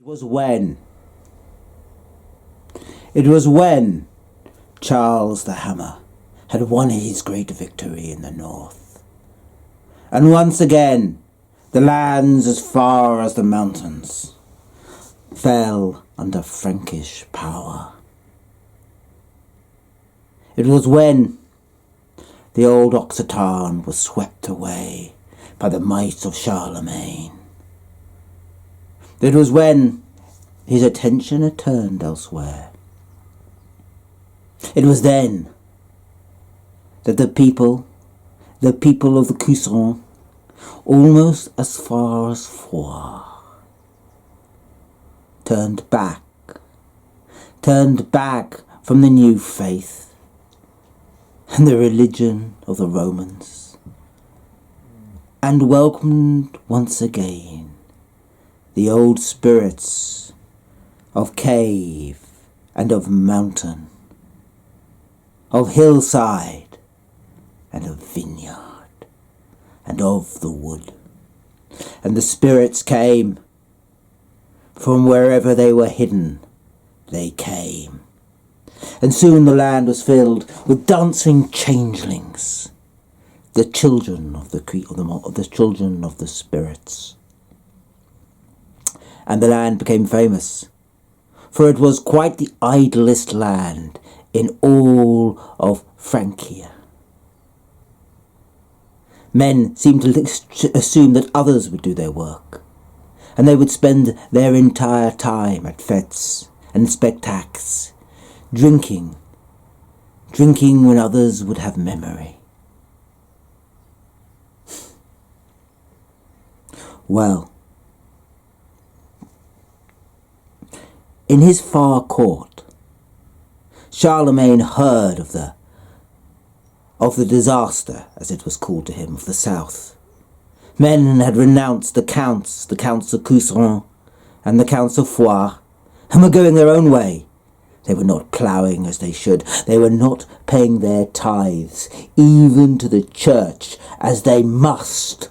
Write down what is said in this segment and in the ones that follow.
It was when It was when Charles the Hammer had won his great victory in the north. And once again, the lands as far as the mountains fell under Frankish power. It was when the old Occitan was swept away by the might of Charlemagne. It was when his attention had turned elsewhere. It was then that the people of the Couserans, almost as far as Foix, turned back from the new faith and the religion of the Romans, and welcomed once again the old spirits of cave and of mountain, of hillside and of vineyard and of the wood. And the spirits came from wherever they were hidden. They came, and soon the land was filled with dancing changelings, the children of the children of the spirits. And the land became famous, for it was quite the idlest land in all of Francia. Men seemed to assume that others would do their work, and they would spend their entire time at fetes and spectacles, drinking when others would have memory. Well, in his far court, Charlemagne heard of the disaster, as it was called to him, of the south. Men had renounced the counts of Couserans and the counts of Foix, and were going their own way. They were not ploughing as they should. They were not paying their tithes, even to the church, as they must.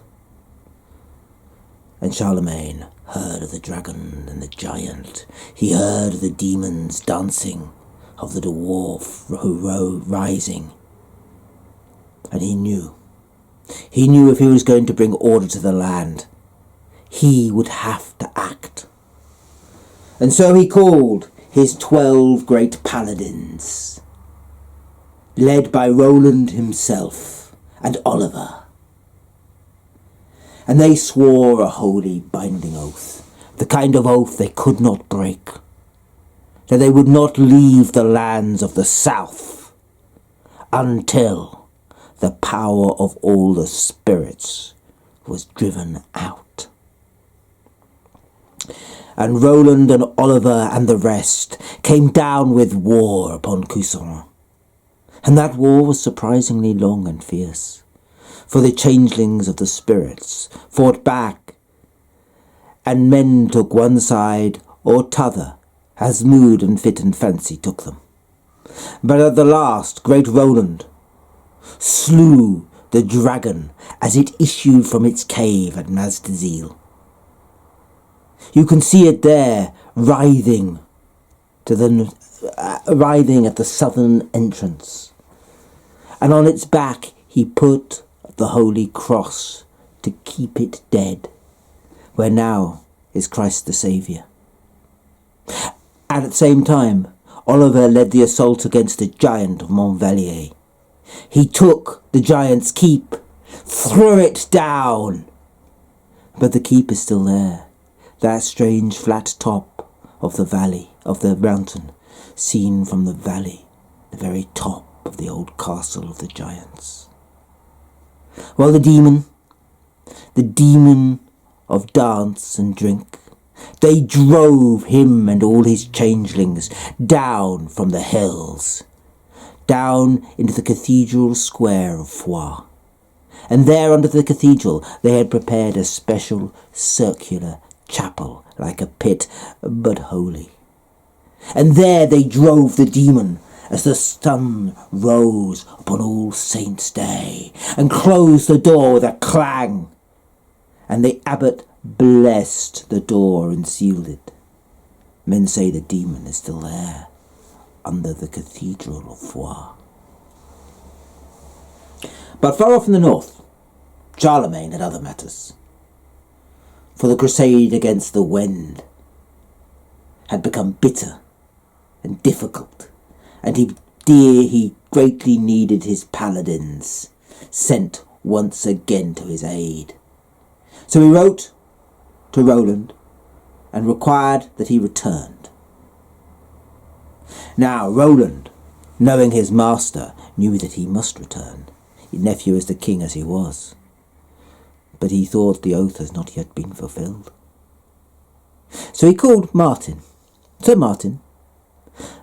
And Charlemagne heard of the dragon and the giant. He heard of the demons dancing, of the dwarf rising. And he knew if he was going to bring order to the land, he would have to act. And so he called his 12 great paladins, led by Roland himself and Oliver. And they swore a holy binding oath, the kind of oath they could not break, that they would not leave the lands of the south until the power of all the spirits was driven out. And Roland and Oliver and the rest came down with war upon Couserans. And that war was surprisingly long and fierce, for the changelings of the spirits fought back, and men took one side or t'other, as mood and fit and fancy took them. But at the last, great Roland slew the dragon as it issued from its cave at Masdesil. You can see it there, writhing at the southern entrance. And on its back he put the holy cross to keep it dead, where now is Christ the Saviour. At the same time, Oliver led the assault against the giant of Montvallier. He took the giant's keep, threw it down. But the keep is still there, that strange flat top of the valley, of the mountain, seen from the valley, the very top of the old castle of the giants. Well, the demon of dance and drink, they drove him and all his changelings down from the hills, down into the cathedral square of Foix. And there under the cathedral they had prepared a special circular chapel, like a pit, but holy. And there they drove the demon as the sun rose upon All Saints' Day, and closed the door with a clang. And the abbot blessed the door and sealed it. Men say the demon is still there, under the Cathedral of Foix. But far off in the north, Charlemagne had other matters. For the crusade against the Wend had become bitter and difficult, and he greatly needed his paladins sent once again to his aid. So he wrote to Roland and required that he returned. Now Roland, knowing his master, knew that he must return, nephew as the king as he was. But he thought the oath has not yet been fulfilled. So he called Martin, Sir Martin,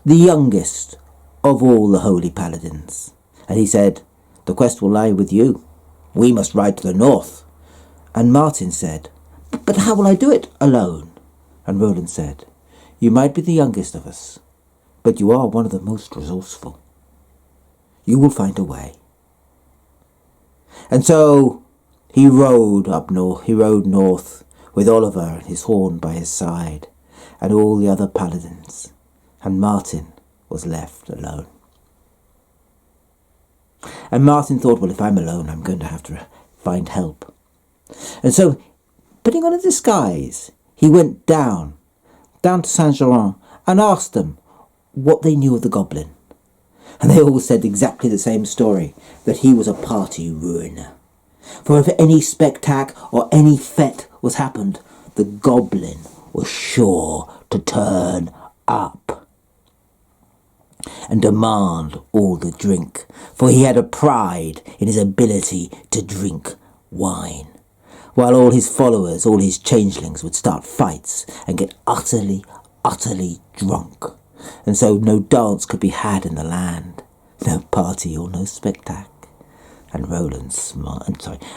the youngest of all the holy paladins, and he said, "The quest will lie with you. We must ride to the north." And Martin said, "But how will I do it alone?" And Roland said, "You might be the youngest of us, but you are one of the most resourceful. You will find a way." And so he rode north with Oliver and his horn by his side, and all the other paladins, and Martin was left alone. And Martin thought, well, if I'm alone, I'm going to have to find help. And so, putting on a disguise, he went down to Saint-Geran and asked them what they knew of the goblin. And they all said exactly the same story, that he was a party ruiner. For if any spectacle or any fete was happened, the goblin was sure to turn up and demand all the drink, for he had a pride in his ability to drink wine, while all his followers, all his changelings, would start fights and get utterly drunk. And so no dance could be had in the land, no party or no spectacle. And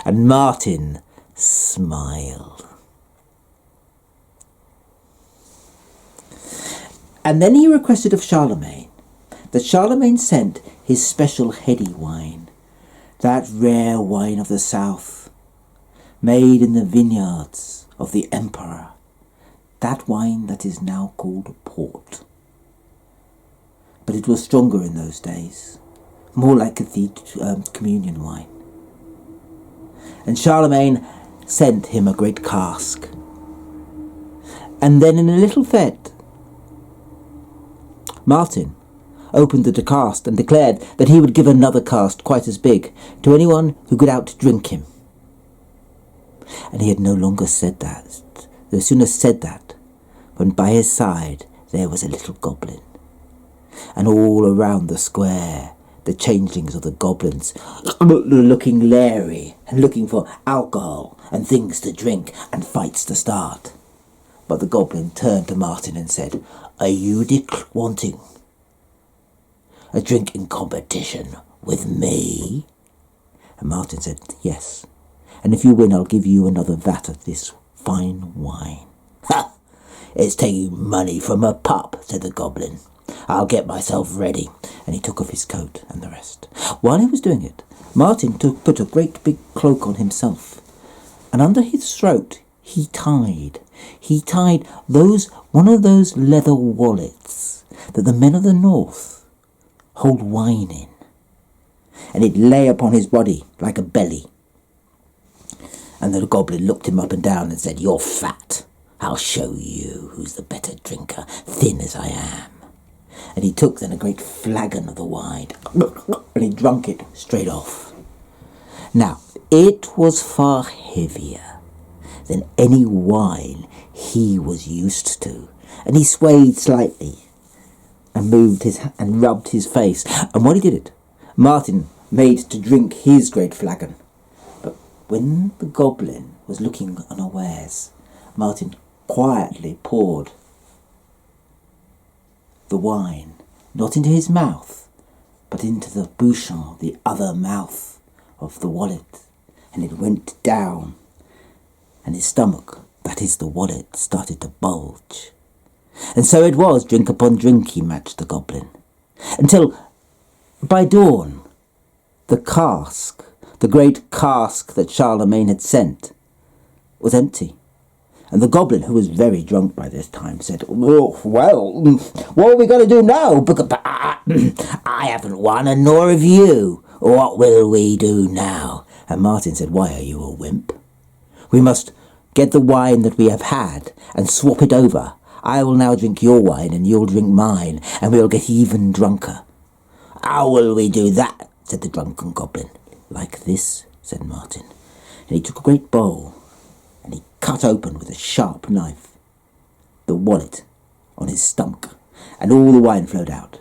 and Martin smiled. And then he requested of Charlemagne that Charlemagne sent his special heady wine, that rare wine of the south, made in the vineyards of the emperor, that wine that is now called port. But it was stronger in those days, more like communion wine. And Charlemagne sent him a great cask. And then in a little fete, Martin opened the cask and declared that he would give another cask quite as big to anyone who could outdrink him. And he had no sooner said that, when by his side there was a little goblin. And all around the square, the changelings of the goblins looking leery and looking for alcohol and things to drink and fights to start. But the goblin turned to Martin and said, "Are you wanting a drinking competition with me?" And Martin said, "Yes. And if you win, I'll give you another vat of this fine wine." "Ha! It's taking money from a pup," said the goblin. "I'll get myself ready." And he took off his coat and the rest. While he was doing it, Martin put a great big cloak on himself, and under his throat he tied one of those leather wallets that the men of the north hold wine in, and it lay upon his body like a belly. And the goblin looked him up and down and said, "You're fat. I'll show you who's the better drinker, thin as I am." And he took then a great flagon of the wine, and he drank it straight off. Now, it was far heavier than any wine he was used to, and he swayed slightly and moved and rubbed his face. And while he did it, Martin made to drink his great flagon. But when the goblin was looking unawares, Martin quietly poured the wine, not into his mouth, but into the bouchon, the other mouth of the wallet, and it went down, and his stomach, that is the wallet, started to bulge. And so it was, drink upon drink he matched the goblin, until by dawn the cask, the great cask that Charlemagne had sent, was empty, And the goblin, who was very drunk by this time, said, "Oh, well, what are we going to do now? Because I haven't won, and nor have you. What will we do now?" And Martin said, "Why, are you a wimp? We must get the wine that we have had and swap it over. I will now drink your wine and you'll drink mine, and we'll get even drunker." "How will we do that?" said the drunken goblin. "Like this," said Martin. And he took a great bowl and he cut open with a sharp knife the wallet on his stomach, and all the wine flowed out.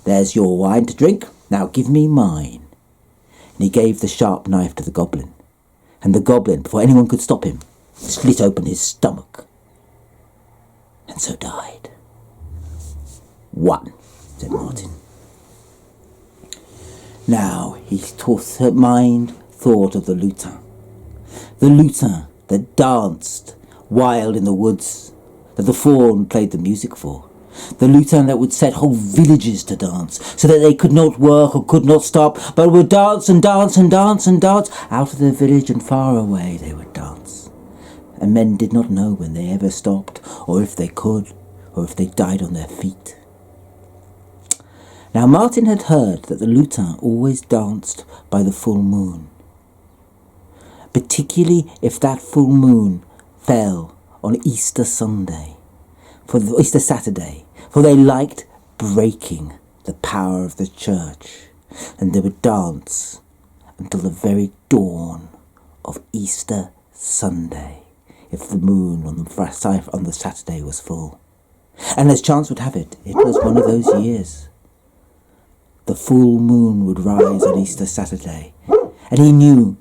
"There's your wine to drink. Now give me mine." And he gave the sharp knife to the goblin. And the goblin, before anyone could stop him, split open his stomach, and so died. "One," said Martin. Now his mind thought of the lutin. The lutin that danced wild in the woods, that the faun played the music for. The lutin that would set whole villages to dance, so that they could not work or could not stop, but would dance and dance and dance and dance. Out of their village and far away they would dance. And men did not know when they ever stopped, or if they could, or if they died on their feet. Now Martin had heard that the lutin always danced by the full moon, particularly if that full moon fell on Easter Saturday, for they liked breaking the power of the church, and they would dance until the very dawn of Easter Sunday, if the moon on the Saturday was full. And as chance would have it, it was one of those years. The full moon would rise on Easter Saturday, and he knew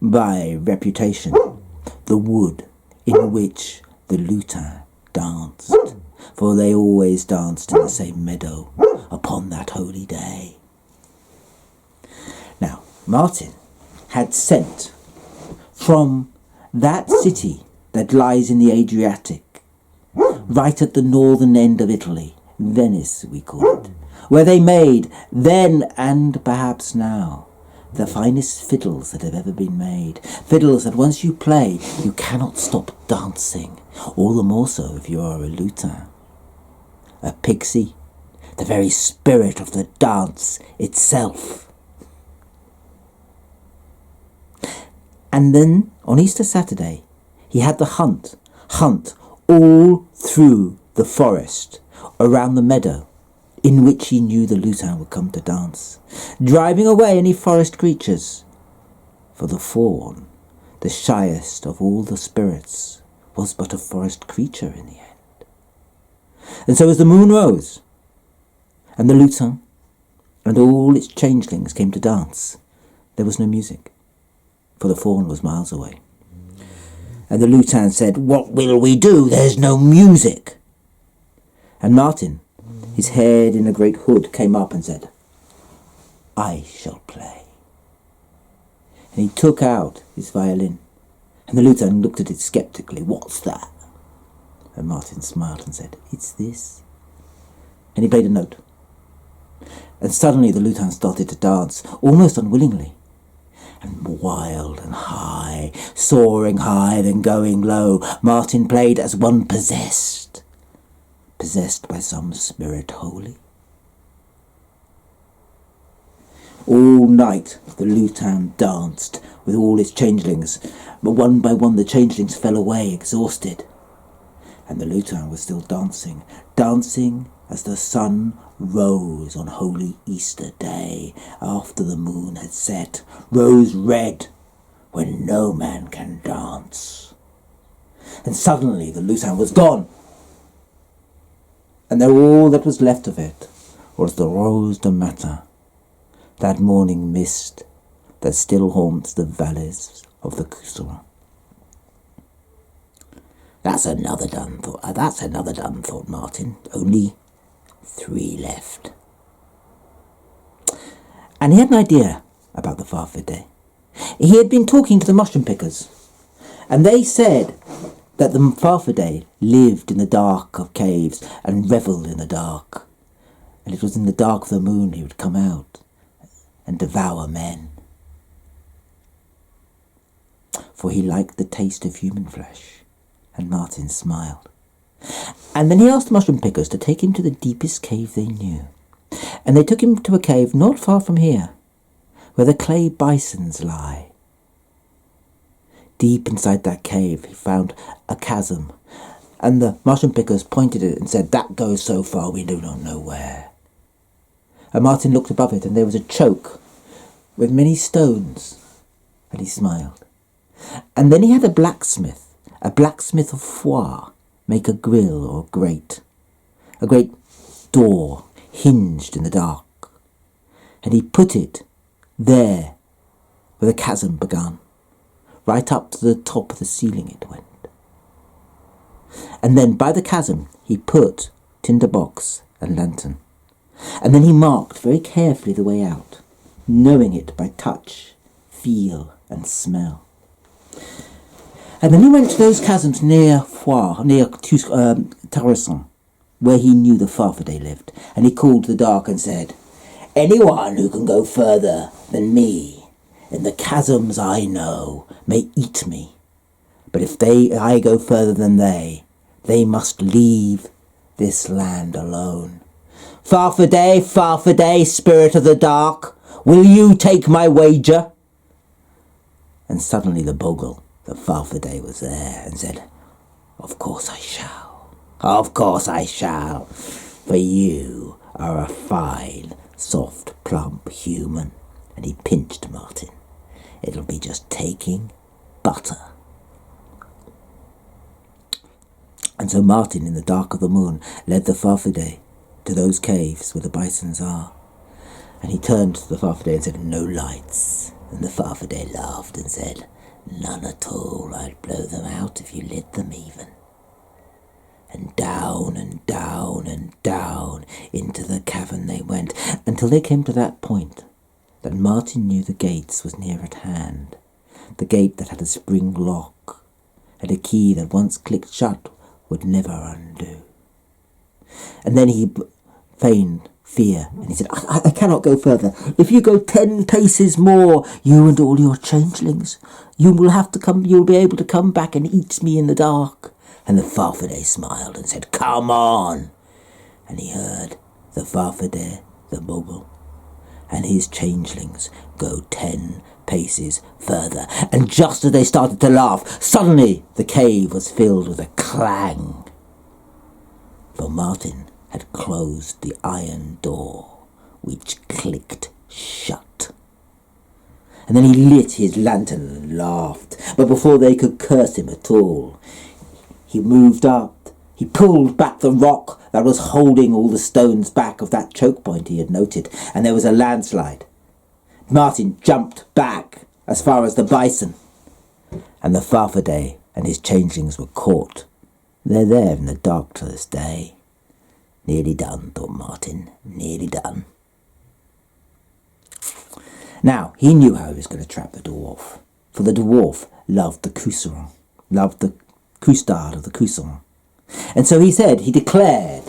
by reputation the wood in which the lutin danced, for they always danced in the same meadow upon that holy day. Now, Martin had sent from that city that lies in the Adriatic, right at the northern end of Italy, Venice we call it, where they made, then and perhaps now, the finest fiddles that have ever been made. Fiddles that once you play, you cannot stop dancing, all the more so if you are a lutin. A pixie, the very spirit of the dance itself. And then, on Easter Saturday, he had the hunt all through the forest, around the meadow, in which he knew the lutin would come to dance, driving away any forest creatures. For the faun, the shyest of all the spirits, was but a forest creature in the end. And so as the moon rose, and the lutin and all its changelings came to dance, there was no music, for the faun was miles away. And the lutin said, "What will we do? There's no music." And Martin, his head in a great hood, came up and said, "I shall play." And he took out his violin, and the lutin looked at it sceptically. "What's that?" And Martin smiled and said, "It's this." And he played a note. And suddenly the lutin started to dance, almost unwillingly, and wild and high, soaring high, then going low. Martin played as one possessed by some spirit holy. All night the lutin danced with all its changelings, but one by one the changelings fell away exhausted, and the lutin was still dancing as the sun rose on holy Easter Day, after the moon had set, rose red, when no man can dance. And suddenly the lutin was gone, and all that was left of it was the rose de matin, that morning mist that still haunts the valleys of the Couserans. That's another done, thought Martin. Only 3 left. And he had an idea about the Farfadet. He had been talking to the mushroom pickers, and they said that the Farfadet lived in the dark of caves and revelled in the dark, and it was in the dark of the moon he would come out and devour men, for he liked the taste of human flesh, And Martin smiled. And then he asked the mushroom pickers to take him to the deepest cave they knew. And they took him to a cave not far from here, where the clay bisons lie. Deep inside that cave he found a chasm, and the mushroom pickers pointed at it and said, "That goes so far we do not know where." And Martin looked above it, and there was a choke with many stones, and he smiled. And then he had a blacksmith of Foix, make a grill or grate, a great door hinged in the dark, and he put it there where the chasm began, right up to the top of the ceiling it went. And then by the chasm he put tinderbox and lantern, and then he marked very carefully the way out, knowing it by touch, feel and smell. And then he went to those chasms near Foix, near Tarascon, where he knew the Farfadet lived, and he called to the dark and said, "Anyone who can go further than me in the chasms I know may eat me, but if I go further than they must leave this land alone. Farfadet, Farfadet, spirit of the dark, will you take my wager?" And suddenly the bogle, the Farfadet, was there and said, "Of course I shall. Of course I shall, for you are a fine, soft, plump human." And he pinched Martin. "It'll be just taking butter." And so Martin, in the dark of the moon, led the Farfadet to those caves where the bisons are. And he turned to the Farfadet and said, "No lights." And the Farfadet laughed and said, "None at all. I'd blow them out if you lit them even." And down and down and down into the cavern they went, until they came to that point that Martin knew the gates was near at hand, the gate that had a spring lock, had a key that once clicked shut would never undo. And then he feigned fear, and he said, I cannot go further. If you go 10 paces more, you and all your changelings, you'll be able to come back and eat me in the dark." And the Farfadet smiled and said, "Come on." And he heard the Farfadet, the bogle, and his changelings go 10 paces further. And just as they started to laugh, suddenly the cave was filled with a clang. For Martin had closed the iron door, which clicked shut. And then he lit his lantern and laughed. But before they could curse him at all, he moved up. He pulled back the rock that was holding all the stones back of that choke point he had noted, and there was a landslide. Martin jumped back as far as the bison, and the Farfadet and his changelings were caught. They're there in the dark to this day. Nearly done, thought Martin, nearly done. Now, he knew how he was going to trap the dwarf, for the dwarf loved the Couseron, loved the custard of the Couseron. And so he declared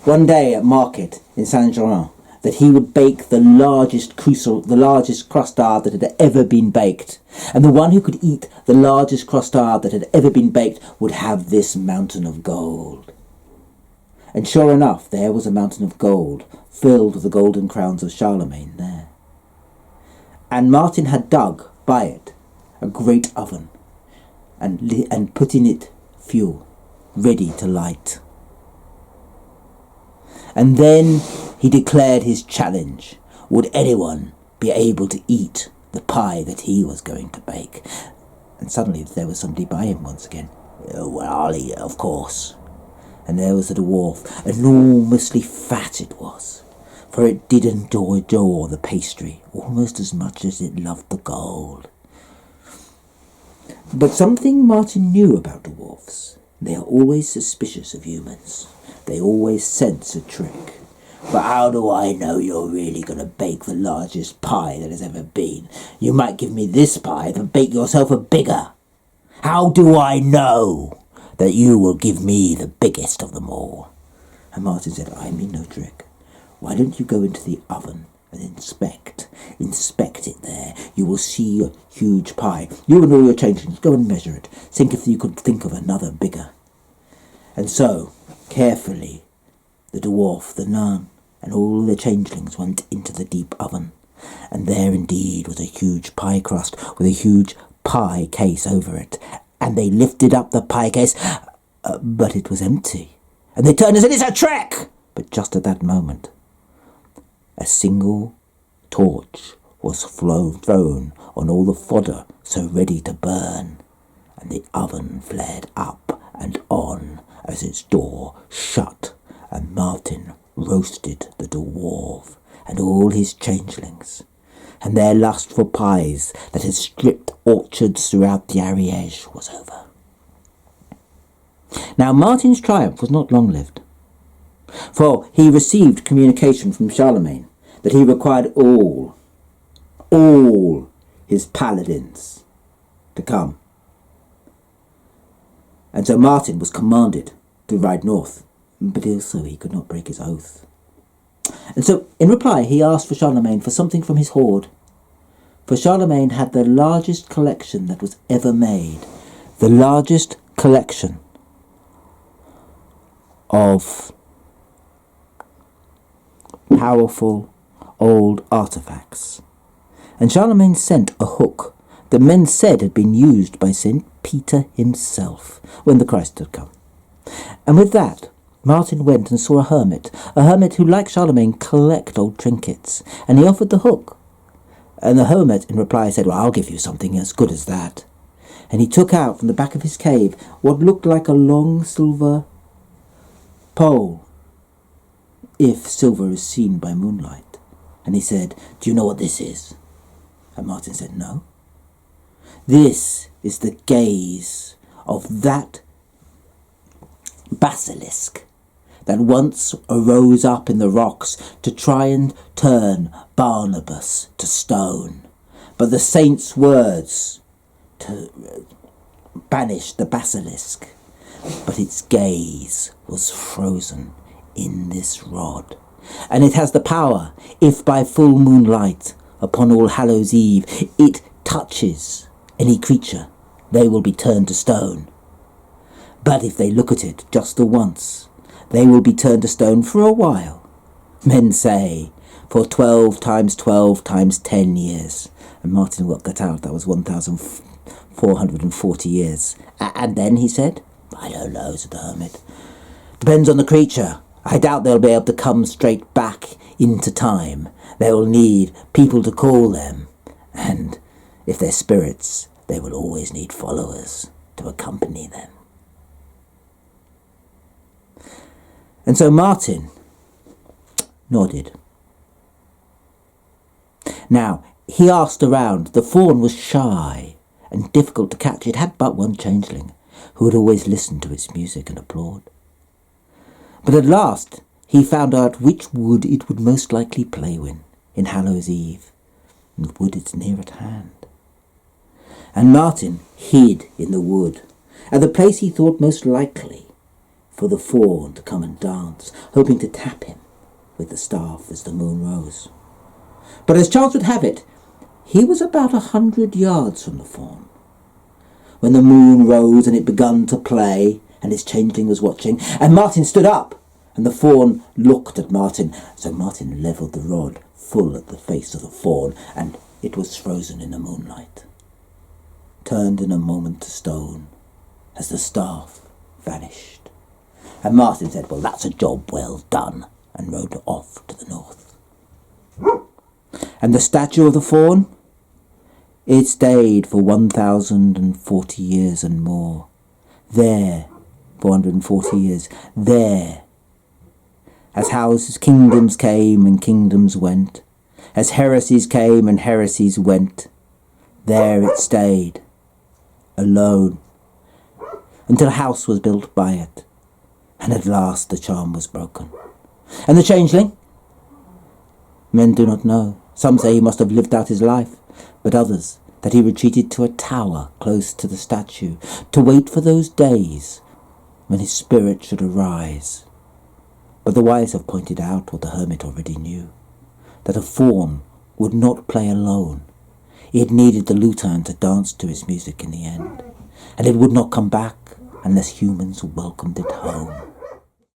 one day at market in Saint-Germain that he would bake the largest crustard that had ever been baked. And the one who could eat the largest crustard that had ever been baked would have this mountain of gold. And sure enough, there was a mountain of gold, filled with the golden crowns of Charlemagne there. And Martin had dug by it a great oven, and put in it fuel, ready to light. And then he declared his challenge. Would anyone be able to eat the pie that he was going to bake? And suddenly there was somebody by him once again. "Well, I'll eat it, of course." And there was the dwarf, enormously fat it was, for it did adore the pastry almost as much as it loved the gold. But something Martin knew about dwarfs. They are always suspicious of humans. They always sense a trick. "But how do I know you're really going to bake the largest pie that has ever been? You might give me this pie, but bake yourself a bigger. How do I know that you will give me the biggest of them all?" And Martin said, "I mean no trick. Why don't you go into the oven and inspect it there. You will see a huge pie. You and all your changelings, go and measure it. Think if you could think of another bigger. And so, carefully, the dwarf, the nun, and all the changelings went into the deep oven. And there indeed was a huge pie crust with a huge pie case over it. And they lifted up the pie case, but it was empty. And they turned and said, "It's a trick!" But just at that moment, a single torch was thrown on all the fodder so ready to burn, and the oven flared up and on as its door shut, and Martin roasted the dwarf and all his changelings, and their lust for pies that had stripped orchards throughout the Ariege was over. Now Martin's triumph was not long-lived, for he received communication from Charlemagne that he required all his paladins to come. And so Martin was commanded to ride north, but also he could not break his oath. And so in reply he asked for Charlemagne for something from his hoard, for Charlemagne had the largest collection that was ever made, the largest collection of powerful old artifacts. And Charlemagne sent a hook that men said had been used by St. Peter himself when the Christ had come. And with that, Martin went and saw a hermit who, like Charlemagne, collect old trinkets, and he offered the hook. And the hermit in reply said, "Well, I'll give you something as good as that." And he took out from the back of his cave what looked like a long silver pole, if silver is seen by moonlight. And he said, "Do you know what this is?" And Martin said, "No." "This is the gaze of that basilisk that once arose up in the rocks to try and turn Barnabas to stone. But the saint's words to banish the basilisk, but its gaze was frozen in this rod. And it has the power, if by full moonlight upon All Hallows Eve it touches any creature, they will be turned to stone. But if they look at it just the once, they will be turned to stone for a while. Men say, for 12 times 12 times 10 years. And Martin worked that out. That was 1,440 years. And then, he said, "I don't know," said the hermit. "Depends on the creature. I doubt they'll be able to come straight back into time. They will need people to call them. And if they're spirits, they will always need followers to accompany them." And so Martin nodded. Now, he asked around. The fawn was shy and difficult to catch. It had but one changeling, who would always listen to its music and applaud. But at last he found out which wood it would most likely play in Hallows Eve, and the wood is near at hand. And Martin hid in the wood, at the place he thought most likely for the fawn to come and dance, hoping to tap him with the staff as the moon rose. But as chance would have it, he was about 100 yards from the fawn, when the moon rose and it begun to play, and his changeling was watching, and Martin stood up, and the fawn looked at Martin. So Martin levelled the rod full at the face of the fawn, and it was frozen in the moonlight, turned in a moment to stone, as the staff vanished. And Martin said, "Well, that's a job well done," and rode off to the north. And the statue of the fawn? It stayed for 1,040 years and more. There, 440 years, there. As houses, kingdoms came and kingdoms went, as heresies came and heresies went, there it stayed, alone, until a house was built by it. And at last the charm was broken. And the changeling? Men do not know. Some say he must have lived out his life, but others that he retreated to a tower close to the statue to wait for those days when his spirit should arise. But the wise have pointed out what the hermit already knew, that a faun would not play alone. It needed the lutan to dance to his music in the end, and it would not come back unless humans welcomed it home.